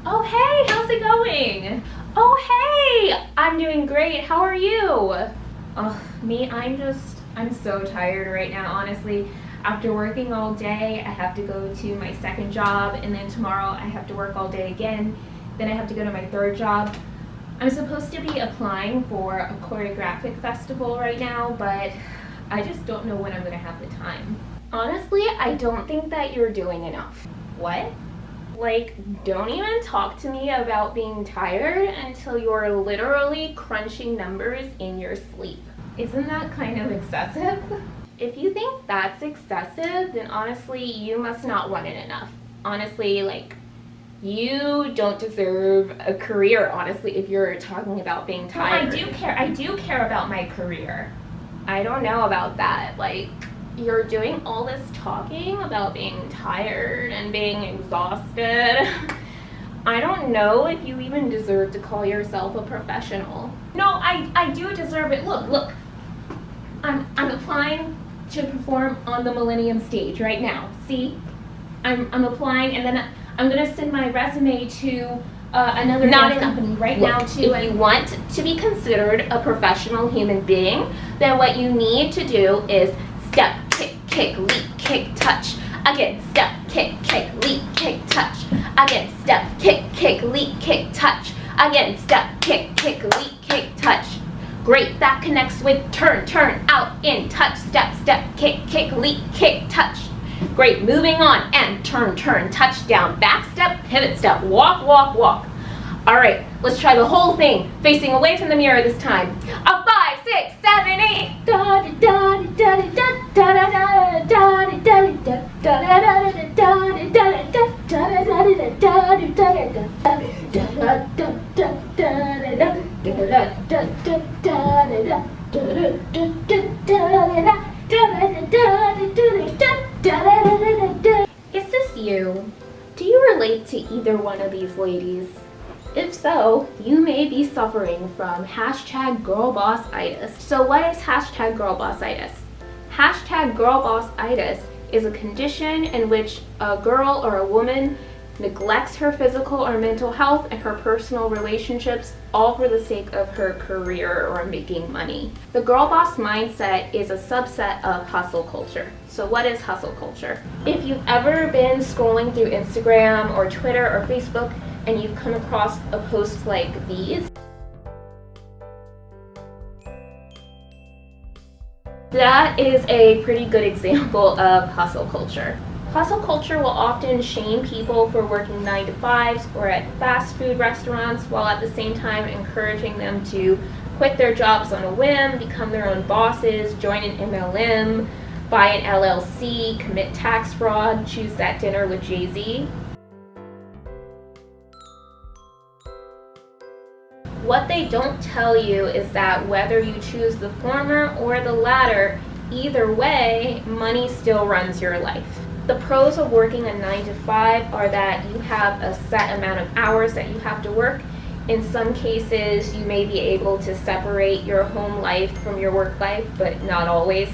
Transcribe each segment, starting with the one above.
Oh, hey, how's it going? Oh, hey, I'm doing great. How are you? Oh, me, I'm so tired right now, honestly. After working all day, I have to go to my second job, and then tomorrow I have to work all day again. Then I have to go to my third job. I'm supposed to be applying for a choreographic festival right now, but I just don't know when I'm gonna have the time. Honestly, I don't think that you're doing enough. What? Like, don't even talk to me about being tired until you're literally crunching numbers in your sleep. Isn't that kind of excessive? If you think that's excessive, then honestly, you must not want it enough. Honestly, like, you don't deserve a career, honestly, if you're talking about being tired. Well, I do care about my career. I don't know about that. Like, you're doing all this talking about being tired and being exhausted. I don't know if you even deserve to call yourself a professional. No, I do deserve it. Look. I'm applying to perform on the Millennium stage right now. See? I'm applying, and then I'm gonna send my resume to another dance company right now too. If you want to be considered a professional human being, then what you need to do is step, kick, leap, kick, touch. Again, step, kick, leap, kick, touch. Again, step, kick, leap, kick, touch. Again, step, kick, leap, kick, touch. Great, that connects with turn, out, in, touch, step, kick, leap, kick, touch. Great, moving on, and turn, touch, down, back step, pivot step, walk. All right, let's try the whole thing, facing away from the mirror this time. A 5, 6, 7, 8. Is this you? Do you relate to either one of these ladies? If so, you may be suffering from #girlbossitis. So what is #girlbossitis? #girlbossitis is a condition in which a girl or a woman neglects her physical or mental health and her personal relationships, all for the sake of her career or making money. The girl boss mindset is a subset of hustle culture. So what is hustle culture? If you've ever been scrolling through Instagram or Twitter or Facebook and you've come across a post like these, that is a pretty good example of hustle culture. Hustle culture will often shame people for working 9 to 5s or at fast food restaurants, while at the same time encouraging them to quit their jobs on a whim, become their own bosses, join an MLM, buy an LLC, commit tax fraud, choose that dinner with Jay-Z. What they don't tell you is that whether you choose the former or the latter, either way, money still runs your life. The pros of working a 9 to 5 are that you have a set amount of hours that you have to work. In some cases, you may be able to separate your home life from your work life, but not always.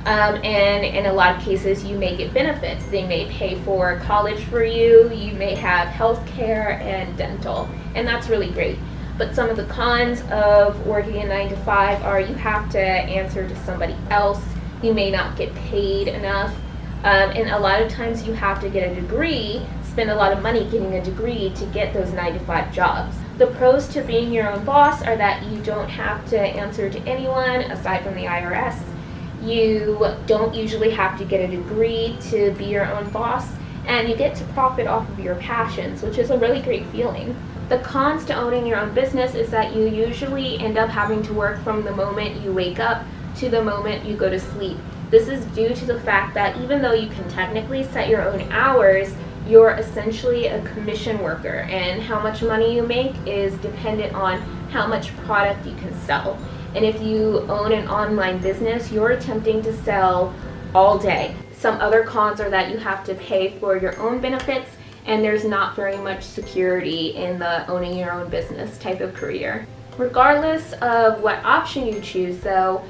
And in a lot of cases, you may get benefits. They may pay for college for you, you may have health care and dental, and that's really great. But some of the cons of working a 9 to 5 are you have to answer to somebody else, you may not get paid enough, and a lot of times you have to get a degree, spend a lot of money getting a degree to get those 9 to 5 jobs. The pros to being your own boss are that you don't have to answer to anyone aside from the IRS. You don't usually have to get a degree to be your own boss, and you get to profit off of your passions, which is a really great feeling. The cons to owning your own business is that you usually end up having to work from the moment you wake up to the moment you go to sleep. This is due to the fact that even though you can technically set your own hours, you're essentially a commission worker, and how much money you make is dependent on how much product you can sell. And if you own an online business, you're attempting to sell all day. Some other cons are that you have to pay for your own benefits, and there's not very much security in the owning your own business type of career. Regardless of what option you choose though,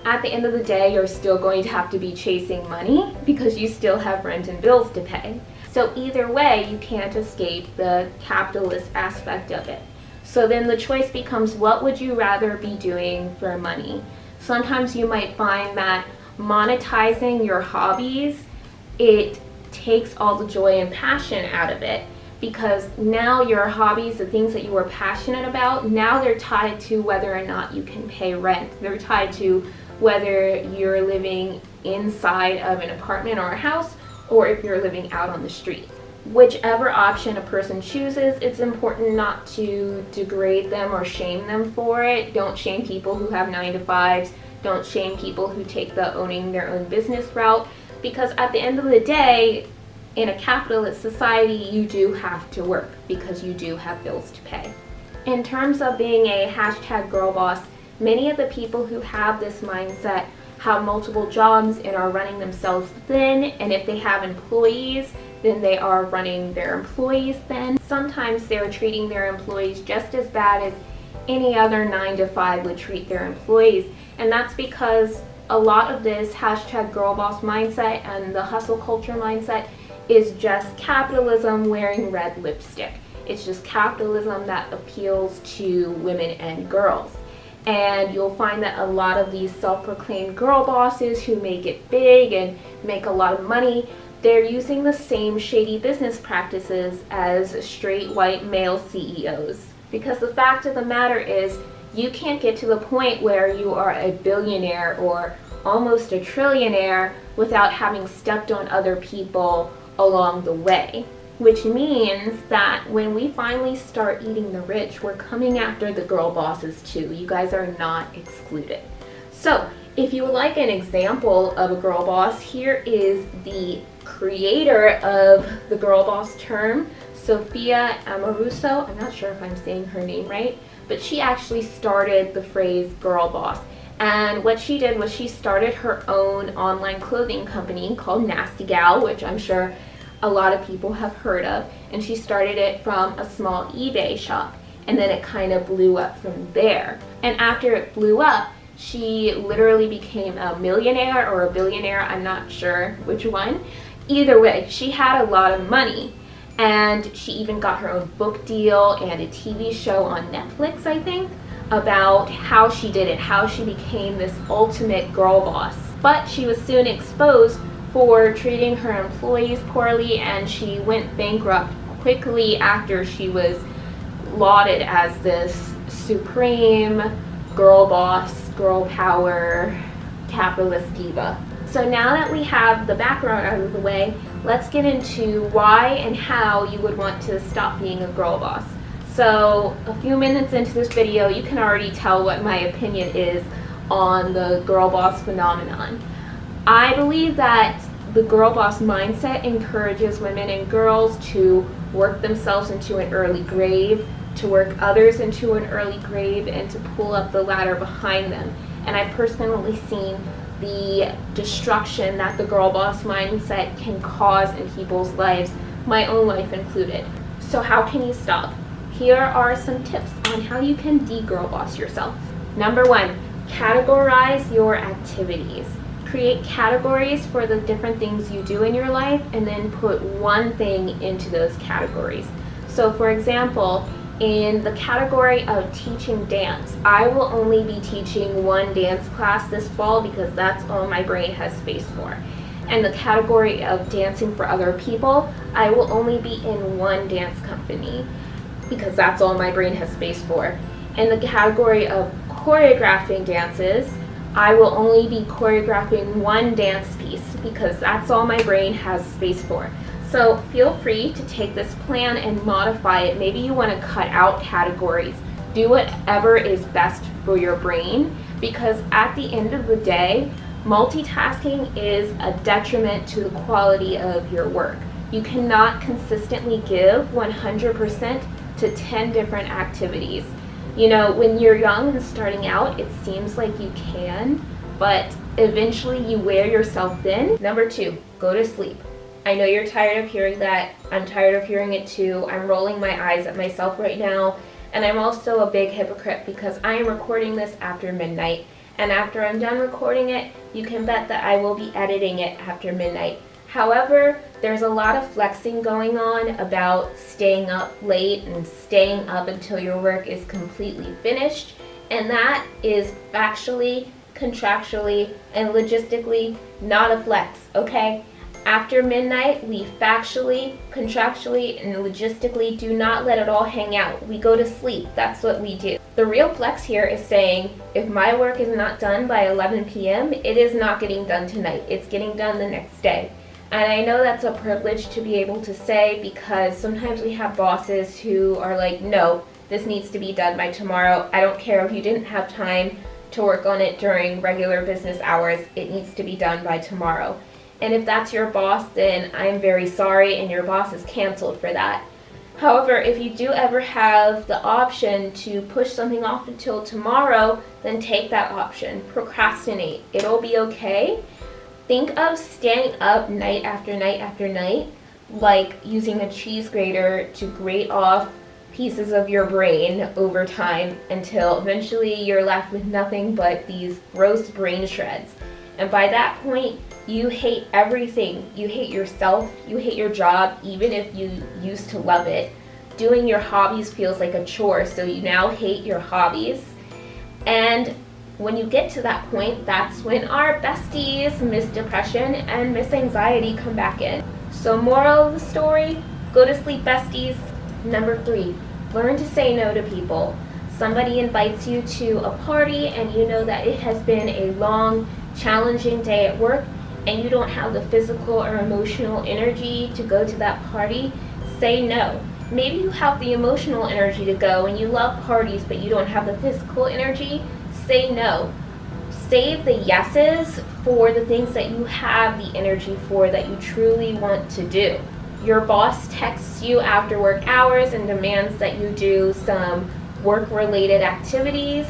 at the end of the day, you're still going to have to be chasing money because you still have rent and bills to pay. So either way, you can't escape the capitalist aspect of it. So then the choice becomes, what would you rather be doing for money? Sometimes you might find that monetizing your hobbies, it takes all the joy and passion out of it, because now your hobbies, the things that you were passionate about, now they're tied to whether or not you can pay rent. They're tied to whether you're living inside of an apartment or a house, or if you're living out on the street. Whichever option a person chooses, it's important not to degrade them or shame them for it. Don't shame people who have 9-to-5s. Don't shame people who take the owning their own business route, because at the end of the day, in a capitalist society, you do have to work because you do have bills to pay. In terms of being a #girlboss, many of the people who have this mindset have multiple jobs and are running themselves thin, and if they have employees, then they are running their employees thin. Sometimes they're treating their employees just as bad as any other 9-to-5 would treat their employees, and that's because a lot of this #girlboss mindset and the hustle culture mindset is just capitalism wearing red lipstick. It's just capitalism that appeals to women and girls. And you'll find that a lot of these self-proclaimed girl bosses who make it big and make a lot of money, they're using the same shady business practices as straight white male CEOs. Because the fact of the matter is, you can't get to the point where you are a billionaire or almost a trillionaire without having stepped on other people along the way. Which means that when we finally start eating the rich, we're coming after the girl bosses too. You guys are not excluded. So if you would like an example of a girl boss, here is the creator of the girl boss term, Sophia Amoruso. I'm not sure if I'm saying her name right, but she actually started the phrase girl boss. And what she did was she started her own online clothing company called Nasty Gal, which I'm sure a lot of people have heard of, and she started it from a small eBay shop, and then it kind of blew up from there. And after it blew up, she literally became a millionaire or a billionaire, I'm not sure which one. Either way, she had a lot of money, and she even got her own book deal and a TV show on Netflix, I think, about how she did it, how she became this ultimate girl boss. But she was soon exposed for treating her employees poorly, and she went bankrupt quickly after she was lauded as this supreme girl boss, girl power, capitalist diva. So now that we have the background out of the way, let's get into why and how you would want to stop being a girl boss. So a few minutes into this video, you can already tell what my opinion is on the girl boss phenomenon. I believe that the girl boss mindset encourages women and girls to work themselves into an early grave, to work others into an early grave, and to pull up the ladder behind them. And I've personally seen the destruction that the girl boss mindset can cause in people's lives, my own life included. So how can you stop? Here are some tips on how you can de-girl boss yourself. Number 1, categorize your activities. Create categories for the different things you do in your life, and then put one thing into those categories. So for example, in the category of teaching dance, I will only be teaching one dance class this fall because that's all my brain has space for. And the category of dancing for other people, I will only be in one dance company because that's all my brain has space for. In the category of choreographing dances, I will only be choreographing one dance piece because that's all my brain has space for. So feel free to take this plan and modify it. Maybe you want to cut out categories. Do whatever is best for your brain, because at the end of the day, multitasking is a detriment to the quality of your work. You cannot consistently give 100% to 10 different activities. You know, when you're young and starting out, it seems like you can, but eventually you wear yourself thin. Number 2, go to sleep. I know you're tired of hearing that. I'm tired of hearing it too. I'm rolling my eyes at myself right now, and I'm also a big hypocrite because I am recording this after midnight, and after I'm done recording it, you can bet that I will be editing it after midnight. However, there's a lot of flexing going on about staying up late and staying up until your work is completely finished, and that is factually, contractually, and logistically not a flex, okay? After midnight, we factually, contractually, and logistically do not let it all hang out. We go to sleep. That's what we do. The real flex here is saying, if my work is not done by 11 p.m., it is not getting done tonight. It's getting done the next day. And I know that's a privilege to be able to say, because sometimes we have bosses who are like, no, this needs to be done by tomorrow. I don't care if you didn't have time to work on it during regular business hours. It needs to be done by tomorrow. And if that's your boss, then I'm very sorry, and your boss is canceled for that. However, if you do ever have the option to push something off until tomorrow, then take that option. Procrastinate. It'll be okay. Think of staying up night after night after night, like using a cheese grater to grate off pieces of your brain over time until eventually you're left with nothing but these gross brain shreds. And by that point, you hate everything. You hate yourself, you hate your job, even if you used to love it. Doing your hobbies feels like a chore, so you now hate your hobbies. And when you get to that point, that's when our besties, Miss Depression and Miss Anxiety, come back in. So moral of the story, go to sleep, besties. Number 3, learn to say no to people. Somebody invites you to a party and you know that it has been a long, challenging day at work and you don't have the physical or emotional energy to go to that party. Say no. Maybe you have the emotional energy to go and you love parties but you don't have the physical energy. Say no. Save the yeses for the things that you have the energy for, that you truly want to do. Your boss texts you after work hours and demands that you do some work-related activities.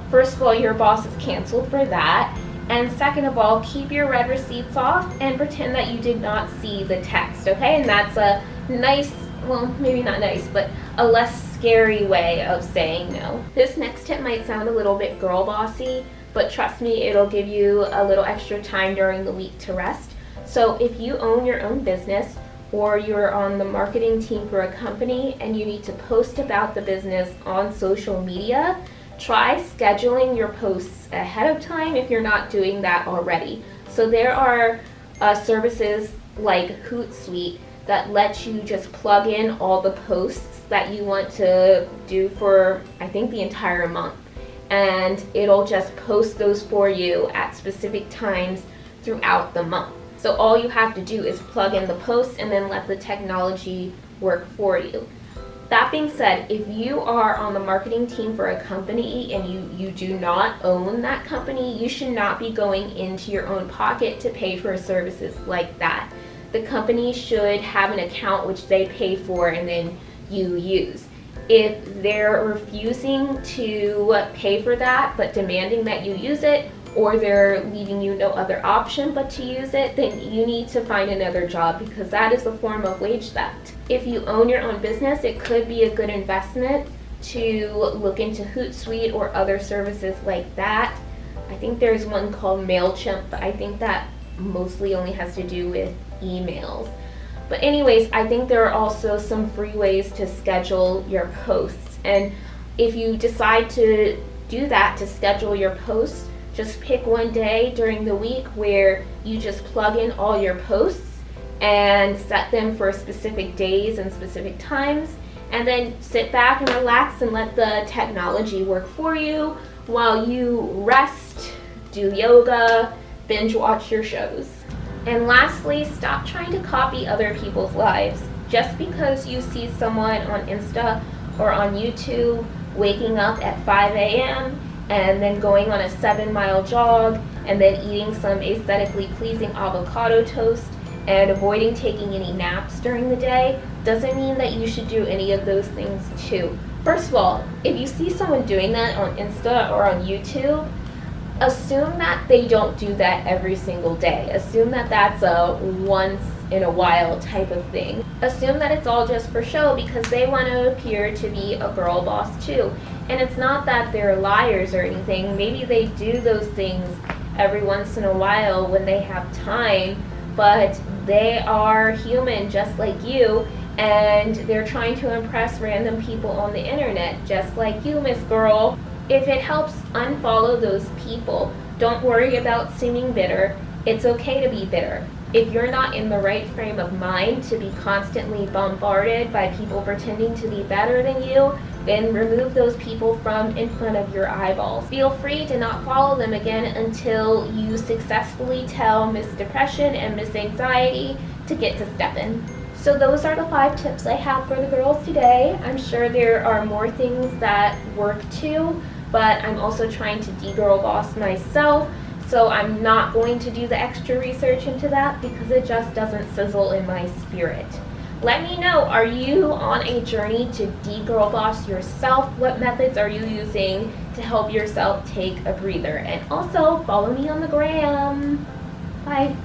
First of all, your boss is canceled for that. And second of all, keep your read receipts off and pretend that you did not see the text, okay? And that's a nice, well, maybe not nice, but a less scary way of saying no. This next tip might sound a little bit girl bossy, but trust me, it'll give you a little extra time during the week to rest. So if you own your own business or you're on the marketing team for a company and you need to post about the business on social media, try scheduling your posts ahead of time if you're not doing that already. So there are services like Hootsuite that lets you just plug in all the posts that you want to do for, I think, the entire month. And it'll just post those for you at specific times throughout the month. So all you have to do is plug in the posts and then let the technology work for you. That being said, if you are on the marketing team for a company and you do not own that company, you should not be going into your own pocket to pay for services like that. The company should have an account which they pay for and then you use. If they're refusing to pay for that but demanding that you use it, or they're leaving you no other option but to use it, then you need to find another job, because that is a form of wage theft. If you own your own business, it could be a good investment to look into Hootsuite or other services like that. I think there's one called MailChimp, but I think that mostly only has to do with emails. But anyways, I think there are also some free ways to schedule your posts. And if you decide to do that, to schedule your posts, just pick one day during the week where you just plug in all your posts and set them for specific days and specific times, and then sit back and relax and let the technology work for you while you rest, do yoga, binge watch your shows. And lastly, stop trying to copy other people's lives. Just because you see someone on Insta or on YouTube waking up at 5 a.m. and then going on a 7-mile jog and then eating some aesthetically pleasing avocado toast and avoiding taking any naps during the day doesn't mean that you should do any of those things too. First of all, if you see someone doing that on Insta or on YouTube, assume that they don't do that every single day. Assume that that's a once in a while type of thing. Assume that it's all just for show because they want to appear to be a girl boss too. And it's not that they're liars or anything. Maybe they do those things every once in a while when they have time, but they are human just like you, and they're trying to impress random people on the internet just like you, Miss Girl. If it helps, unfollow those people. Don't worry about seeming bitter. It's okay to be bitter. If you're not in the right frame of mind to be constantly bombarded by people pretending to be better than you, then remove those people from in front of your eyeballs. Feel free to not follow them again until you successfully tell Miss Depression and Miss Anxiety to get to stepping. So those are the 5 tips I have for the girls today. I'm sure there are more things that work too, but I'm also trying to de-girl-boss myself, so I'm not going to do the extra research into that because it just doesn't sizzle in my spirit. Let me know, are you on a journey to de-girl-boss yourself? What methods are you using to help yourself take a breather? And also follow me on the gram. Bye.